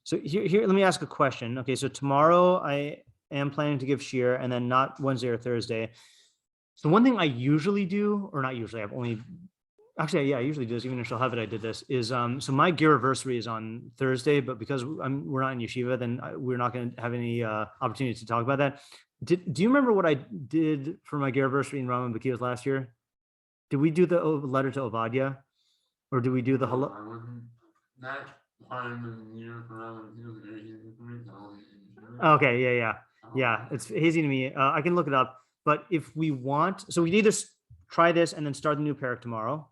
So here, let me ask a question. Okay. So tomorrow I am planning to give shiur, and then not Wednesday or Thursday. So one thing I usually do, or not usually, I usually do this, even in Shalhevet I did this, is so my geriversary is on Thursday, but because we're not in yeshiva, then we're not going to have any opportunity to talk about that. Do you remember what I did for my geriversary in Rambam Bekius last year? Did we do the letter to Ovadia? Or did we do the halachos? Okay, yeah, it's hazy to me. I can look it up. But if we want, so we can either try this and then start the new perek tomorrow,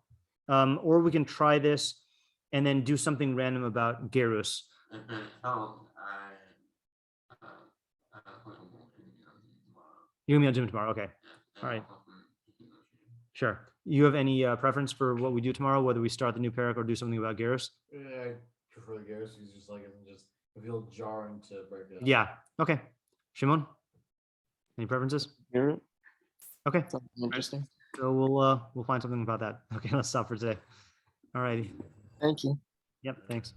or we can try this and then do something random about gerus. You're gonna be on Zoom tomorrow, okay? All right. Sure. You have any preference for what we do tomorrow, whether we start the new perek or do something about gerus? Yeah, I prefer the gerus. It's just like it feels jarring to break it up. Yeah. Okay. Shimon? Any preferences? Okay. Something interesting. So we'll find something about that. Okay, let's stop for today. All righty. Thank you. Yep, thanks.